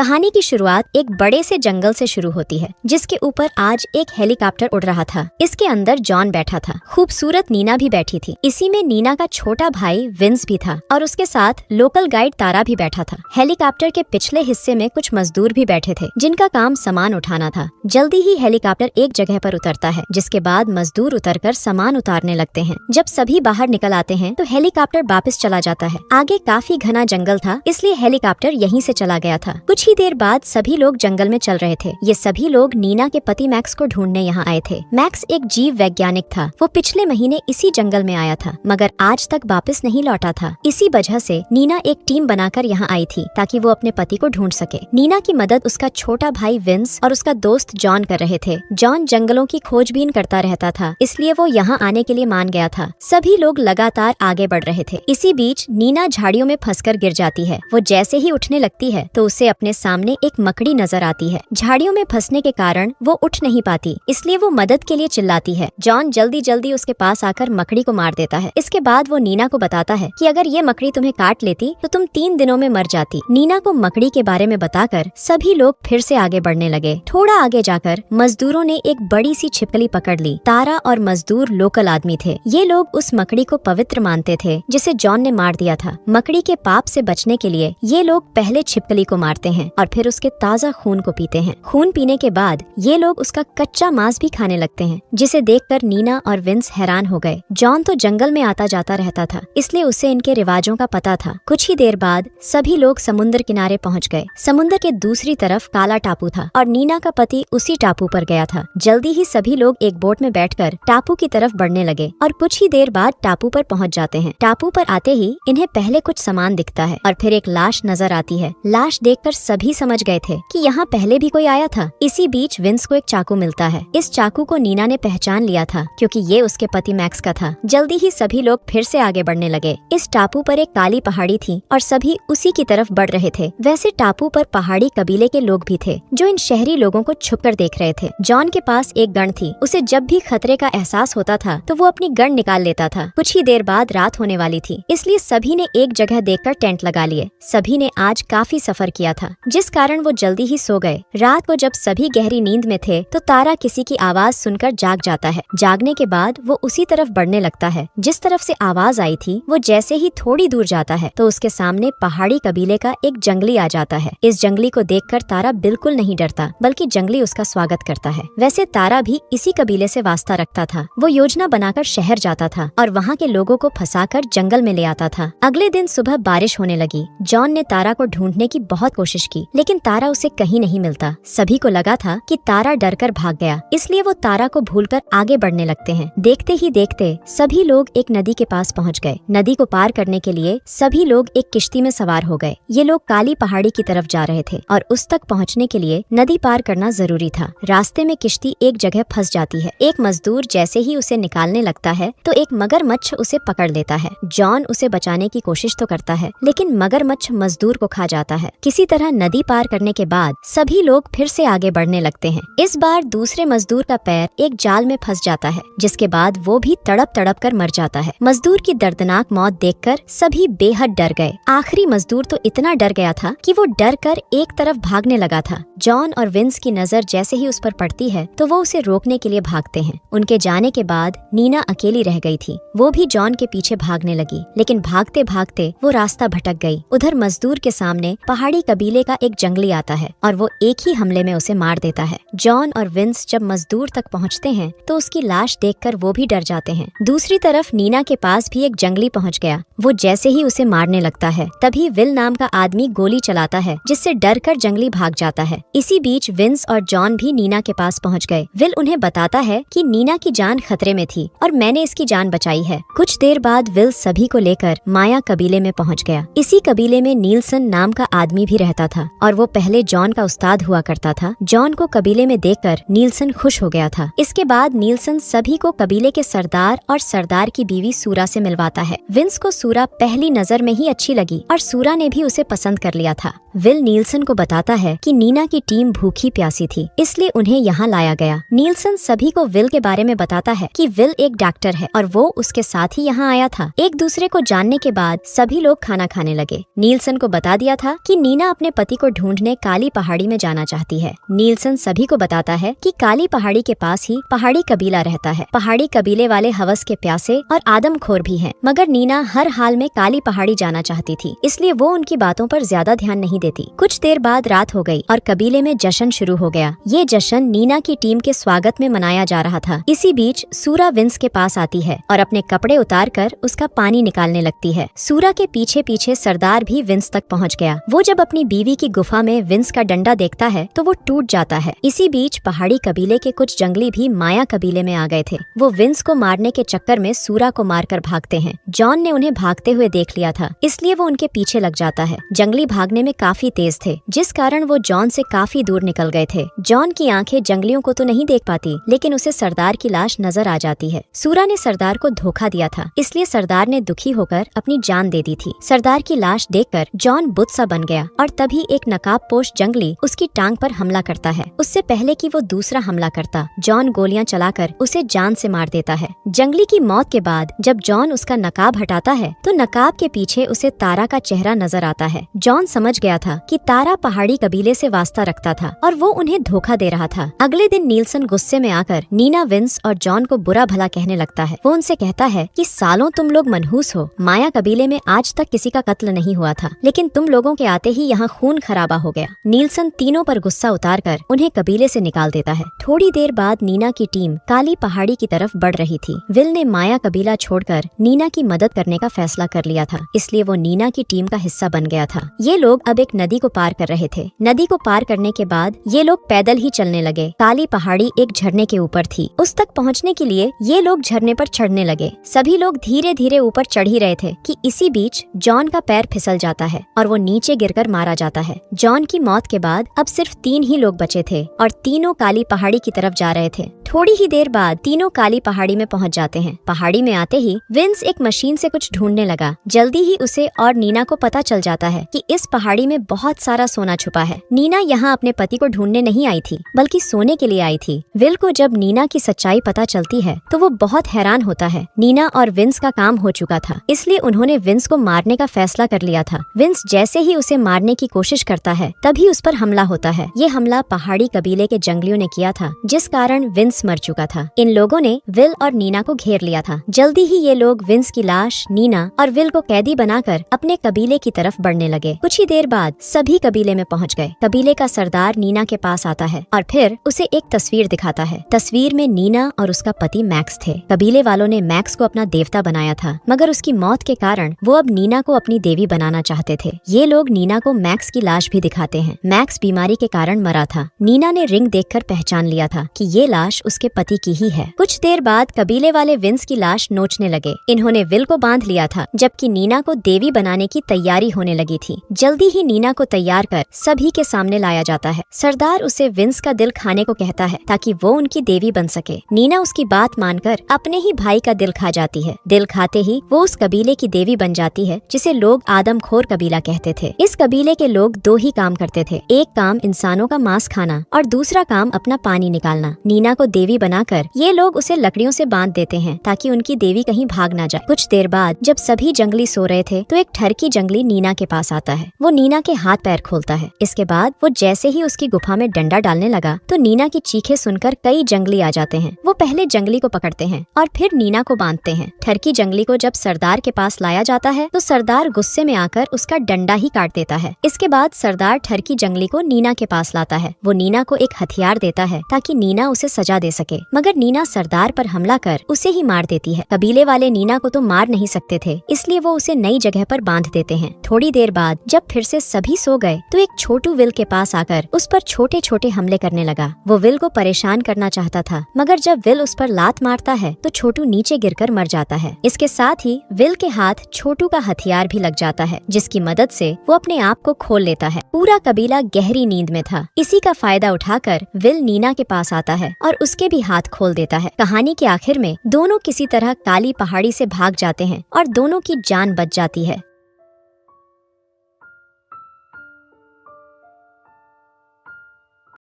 कहानी की शुरुआत एक बड़े से जंगल से शुरू होती है, जिसके ऊपर आज एक हेलीकॉप्टर उड़ रहा था। इसके अंदर जॉन बैठा था, खूबसूरत नीना भी बैठी थी। इसी में नीना का छोटा भाई विंस भी था और उसके साथ लोकल गाइड तारा भी बैठा था। हेलीकॉप्टर के पिछले हिस्से में कुछ मजदूर भी बैठे थे, जिनका काम सामान उठाना था। जल्दी ही हेलीकॉप्टर एक जगह पर उतरता है, जिसके बाद मजदूर उतरकर सामान उतारने लगते हैं। जब सभी बाहर निकल आते हैं तो हेलीकॉप्टर वापस चला जाता है। आगे काफी घना जंगल था, इसलिए हेलीकॉप्टर यहीं से चला गया था। कुछ ही देर बाद सभी लोग जंगल में चल रहे थे। ये सभी लोग नीना के पति मैक्स को ढूंढने यहाँ आए थे। मैक्स एक जीव वैज्ञानिक था। वो पिछले महीने इसी जंगल में आया था, मगर आज तक वापस नहीं लौटा था। इसी वजह से नीना एक टीम बनाकर यहाँ आई थी, ताकि वो अपने पति को ढूंढ सके। नीना की मदद उसका छोटा भाई विंस और उसका दोस्त जॉन कर रहे थे। जॉन जंगलों की खोजबीन करता रहता था, इसलिए वो यहाँ आने के लिए मान गया था। सभी लोग लगातार आगे बढ़ रहे थे। इसी बीच नीना झाड़ियों में फंसकर गिर जाती है। वो जैसे ही उठने लगती है तो उसे अपने सामने एक मकड़ी नजर आती है। झाड़ियों में फंसने के कारण वो उठ नहीं पाती, इसलिए वो मदद के लिए चिल्लाती है। जॉन जल्दी जल्दी उसके पास आकर मकड़ी को मार देता है। इसके बाद वो नीना को बताता है कि अगर ये मकड़ी तुम्हें काट लेती तो तुम 3 दिनों में मर जाती। नीना को मकड़ी के बारे में बताकर सभी लोग फिर से आगे बढ़ने लगे। थोड़ा आगे जाकर मजदूरों ने एक बड़ी सी छिपकली पकड़ ली। तारा और मजदूर लोकल आदमी थे। ये लोग उस मकड़ी को पवित्र मानते थे, जिसे जॉन ने मार दिया था। मकड़ी के पाप से बचने के लिए ये लोग पहले छिपकली को मारते हैं और फिर उसके ताजा खून को पीते हैं। खून पीने के बाद ये लोग उसका कच्चा मांस भी खाने लगते हैं, जिसे देखकर नीना और विंस हैरान हो गए। जॉन तो जंगल में आता जाता रहता था, इसलिए उसे इनके रिवाजों का पता था। कुछ ही देर बाद सभी लोग समुद्र किनारे पहुंच गए। समुद्र के दूसरी तरफ काला टापू था और नीना का पति उसी टापू पर गया था। जल्दी ही सभी लोग एक बोट में बैठकर टापू की तरफ बढ़ने लगे और कुछ ही देर बाद टापू पर पहुंच जाते हैं। टापू पर आते ही इन्हें पहले कुछ सामान दिखता है और फिर एक लाश नजर आती है। लाश देखकर सभी समझ गए थे कि यहाँ पहले भी कोई आया था। इसी बीच विंस को एक चाकू मिलता है। इस चाकू को नीना ने पहचान लिया था, क्योंकि ये उसके पति मैक्स का था। जल्दी ही सभी लोग फिर से आगे बढ़ने लगे। इस टापू पर एक काली पहाड़ी थी और सभी उसी की तरफ बढ़ रहे थे। वैसे टापू पर पहाड़ी कबीले के लोग भी थे, जो इन शहरी लोगों को छुपकर देख रहे थे। जॉन के पास एक गन थी। उसे जब भी खतरे का एहसास होता था तो वो अपनी गन निकाल लेता था। कुछ ही देर बाद रात होने वाली थी, इसलिए सभी ने एक जगह देखकर टेंट लगा लिए। सभी ने आज काफी सफर किया था, जिस कारण वो जल्दी ही सो गए। रात को जब सभी गहरी नींद में थे तो तारा किसी की आवाज सुनकर जाग जाता है। जागने के बाद वो उसी तरफ बढ़ने लगता है जिस तरफ से आवाज आई थी। वो जैसे ही थोड़ी दूर जाता है तो उसके सामने पहाड़ी कबीले का एक जंगली आ जाता है। इस जंगली को देखकर तारा बिल्कुल नहीं डरता, बल्कि जंगली उसका स्वागत करता है। वैसे तारा भी इसी कबीले से वास्ता रखता था। वो योजना बनाकर शहर जाता था और वहाँ के लोगों को फंसाकर जंगल में ले आता था। अगले दिन सुबह बारिश होने लगी। जॉन ने तारा को ढूंढने की बहुत कोशिश की, लेकिन तारा उसे कहीं नहीं मिलता। सभी को लगा था कि तारा डरकर भाग गया, इसलिए वो तारा को भूलकर आगे बढ़ने लगते हैं। देखते ही देखते सभी लोग एक नदी के पास पहुंच गए। नदी को पार करने के लिए सभी लोग एक किश्ती में सवार हो गए। ये लोग काली पहाड़ी की तरफ जा रहे थे और उस तक पहुंचने के लिए नदी पार करना जरूरी था। रास्ते में किश्ती एक जगह फंस जाती है। एक मजदूर जैसे ही उसे निकालने लगता है तो एक मगरमच्छ उसे पकड़ लेता है। जॉन उसे बचाने की कोशिश तो करता है, लेकिन मगरमच्छ मजदूर को खा जाता है। किसी तरह नदी पार करने के बाद सभी लोग फिर से आगे बढ़ने लगते हैं। इस बार दूसरे मजदूर का पैर एक जाल में फंस जाता है, जिसके बाद वो भी तड़प तड़प कर मर जाता है। मजदूर की दर्दनाक मौत देखकर सभी बेहद डर गए। आखिरी मजदूर तो इतना डर गया था कि वो डर कर एक तरफ भागने लगा था। जॉन और विंस की नजर जैसे ही उस पर पड़ती है तो वो उसे रोकने के लिए भागते हैं। उनके जाने के बाद नीना अकेली रह गई थी। वो भी जॉन के पीछे भागने लगी, लेकिन भागते भागते वो रास्ता भटक गई। उधर मजदूर के सामने पहाड़ी कबीले का एक जंगली आता है और वो एक ही हमले में उसे मार देता है। जॉन और विंस जब मजदूर तक पहुंचते हैं तो उसकी लाश देखकर वो भी डर जाते हैं। दूसरी तरफ नीना के पास भी एक जंगली पहुंच गया। वो जैसे ही उसे मारने लगता है तभी विल नाम का आदमी गोली चलाता है, जिससे डरकर जंगली भाग जाता है। इसी बीच विंस और जॉन भी नीना के पास पहुंच गए। विल उन्हें बताता है कि नीना की जान खतरे में थी और मैंने इसकी जान बचाई है। कुछ देर बाद विल सभी को लेकर माया कबीले में पहुंच गया। इसी कबीले में नीलसन नाम का आदमी भी रहता था और वो पहले जॉन का उस्ताद हुआ करता था। जॉन को कबीले में देखकर नीलसन खुश हो गया था। इसके बाद नीलसन सभी को कबीले के सरदार और सरदार की बीवी सूरा से मिलवाता है। विंस को सूरा पहली नजर में ही अच्छी लगी और सूरा ने भी उसे पसंद कर लिया था। विल नीलसन को बताता है कि नीना की टीम भूखी प्यासी थी, इसलिए उन्हें यहाँ लाया गया। नीलसन सभी को विल के बारे में बताता है कि विल एक डॉक्टर है और वो उसके साथ ही यहाँ आया था। एक दूसरे को जानने के बाद सभी लोग खाना खाने लगे। नीलसन को बता दिया था कि नीना अपने पति को ढूंढने काली पहाड़ी में जाना चाहती है। नीलसन सभी को बताता है कि काली पहाड़ी के पास ही पहाड़ी कबीला रहता है। पहाड़ी कबीले वाले हवस के प्यासे और आदमखोर भी हैं, मगर नीना हर हाल में काली पहाड़ी जाना चाहती थी, इसलिए वो उनकी बातों पर ज्यादा ध्यान नहीं देती। कुछ देर बाद रात हो गई और कबीले में जश्न शुरू हो गया। ये जश्न नीना की टीम के स्वागत में मनाया जा रहा था। इसी बीच सूरा विंस के पास आती है और अपने कपड़े उतार कर उसका पानी निकालने लगती है। सूरा के पीछे पीछे सरदार भी विंस तक पहुंच गया। वो जब अपनी बीवी की गुफा में विंस का डंडा देखता है तो वो टूट जाता है। इसी बीच पहाड़ी कबीले के कुछ जंगली भी माया कबीले में आ गए थे। वो विंस को मारने के चक्कर में सूरा को मारकर भागते हैं। जॉन ने उन्हें भागते हुए देख लिया था, इसलिए वो उनके पीछे लग जाता है। जंगली भागने में काफी तेज थे, जिस कारण वो जॉन से काफी दूर निकल गए थे। जॉन की आंखें जंगलियों को तो नहीं देख पाती, लेकिन उसे सरदार की लाश नजर आ जाती है। सूरा ने सरदार को धोखा दिया था, इसलिए सरदार ने दुखी होकर अपनी जान दे दी थी। सरदार की लाश देखकर जॉन बुत सा बन गया और तभी एक नकाबपोश जंगली उसकी टांग पर हमला करता है। उससे पहले कि वो दूसरा हमला करता, जॉन गोलियां चलाकर उसे जान से मार देता है। जंगली की मौत के बाद जब जॉन उसका नकाब हटाता है तो नकाब के पीछे उसे तारा का चेहरा नजर आता है। जॉन समझ गया था कि तारा पहाड़ी कबीले से वास्ता रखता था और वो उन्हें धोखा दे रहा था। अगले दिन नीलसन गुस्से में आकर नीना, विंस और जॉन को बुरा भला कहने लगता है। वो उनसे कहता है कि सालों तुम लोग मनहूस हो। माया कबीले में आज तक किसी का कत्ल नहीं हुआ था, लेकिन तुम लोगों के आते ही यहाँ खून खराबा हो गया। नीलसन तीनों पर गुस्सा उतारकर उन्हें कबीले से निकाल देता है। थोड़ी देर बाद नीना की टीम काली पहाड़ी की तरफ बढ़ रही थी। विल ने माया कबीला छोड़कर नीना की मदद करने का फैसला कर लिया था, इसलिए वो नीना की टीम का हिस्सा बन गया था। ये लोग अब एक नदी को पार कर रहे थे। नदी को पार करने के बाद ये लोग पैदल ही चलने लगे। काली पहाड़ी एक झरने के ऊपर थी। उस तक पहुँचने के लिए ये लोग झरने पर चढ़ने लगे। सभी लोग धीरे धीरे ऊपर चढ़ ही रहे थे कि इसी बीच जॉन का पैर फिसल जाता है और वो नीचे गिरकर मारा जाता है। जॉन की मौत के बाद अब सिर्फ 3 ही लोग बचे थे और तीनों काली पहाड़ी की तरफ जा रहे थे। थोड़ी ही देर बाद तीनों काली पहाड़ी में पहुंच जाते हैं। पहाड़ी में आते ही विंस एक मशीन से कुछ ढूंढने लगा। जल्दी ही उसे और नीना को पता चल जाता है कि इस पहाड़ी में बहुत सारा सोना छुपा है। नीना यहाँ अपने पति को ढूंढने नहीं आई थी, बल्कि सोने के लिए आई थी। विल को जब नीना की सच्चाई पता चलती है तो वो बहुत हैरान होता है। नीना और विंस का काम हो चुका था, इसलिए उन्होंने विंस को मारने का फैसला कर लिया था। विंस जैसे ही उसे मारने की कोशिश करता है, तभी उस पर हमला होता है। ये हमला पहाड़ी कबीले के जंगलियों ने किया था, जिस कारण विंस मर चुका था। इन लोगों ने विल और नीना को घेर लिया था। जल्दी ही ये लोग विंस की लाश, नीना और विल को कैदी बनाकर अपने कबीले की तरफ बढ़ने लगे। कुछ ही देर बाद सभी कबीले में पहुंच गए। कबीले का सरदार नीना के पास आता है और फिर उसे एक तस्वीर दिखाता है। तस्वीर में नीना और उसका पति मैक्स थे। कबीले वालों ने मैक्स को अपना देवता बनाया था, मगर उसकी मौत के कारण वो अब नीना को अपनी देवी बनाना चाहते थे। ये लोग नीना को मैक्स की लाश भी दिखाते हैं। मैक्स बीमारी के कारण मरा था। नीना ने रिंग देखकर पहचान लिया था कि ये लाश उसके पति की ही है। कुछ देर बाद कबीले वाले विंस की लाश नोचने लगे। इन्होंने विल को बांध लिया था, जबकि नीना को देवी बनाने की तैयारी होने लगी थी। जल्दी ही नीना को तैयार कर सभी के सामने लाया जाता है। सरदार उसे विंस का दिल खाने को कहता है ताकि वो उनकी देवी बन सके। नीना उसकी बात मानकर अपने ही भाई का दिल खा जाती है। दिल खाते ही वो उस कबीले की देवी बन जाती है, जिसे लोग आदमखोर कबीला कहते थे। इस कबीले के लोग 2 ही काम करते थे। एक काम इंसानों का मांस खाना और दूसरा काम अपना पानी निकालना। नीना को देवी बनाकर ये लोग उसे लकड़ियों से बांध देते हैं ताकि उनकी देवी कहीं भाग ना जाए। कुछ देर बाद जब सभी जंगली सो रहे थे तो एक ठरकी जंगली नीना के पास आता है। वो नीना के हाथ पैर खोलता है। इसके बाद वो जैसे ही उसकी गुफा में डंडा डालने लगा तो नीना की चीखें सुनकर कई जंगली आ जाते हैं। वो पहले जंगली को पकड़ते हैं और फिर नीना को बांधते हैं। ठरकी जंगली को जब सरदार के पास लाया जाता है तो सरदार गुस्से में आकर उसका डंडा ही काट देता है। इसके बाद सरदार ठरकी जंगली को नीना के पास लाता है। वो नीना को एक हथियार देता है ताकि नीना उसे सजा दे सके, मगर नीना सरदार पर हमला कर उसे ही मार देती है। कबीले वाले नीना को तो मार नहीं सकते थे, इसलिए वो उसे नई जगह पर बांध देते हैं। थोड़ी देर बाद जब फिर से सभी सो गए तो एक छोटू विल के पास आकर उस पर छोटे छोटे हमले करने लगा। वो विल को परेशान करना चाहता था, मगर जब विल उस पर लात मारता है तो छोटू नीचे गिरकर मर जाता है। इसके साथ ही विल के हाथ छोटू का हथियार भी लग जाता है, जिसकी मदद से वो अपने आप को खोल लेता है। पूरा कबीला गहरी नींद में था। इसी का फायदा उठाकर विल नीना के पास आता है और उसके भी हाथ खोल देता है। कहानी के आखिर में दोनों किसी तरह काली पहाड़ी से भाग जाते हैं और दोनों की जान बच जाती है।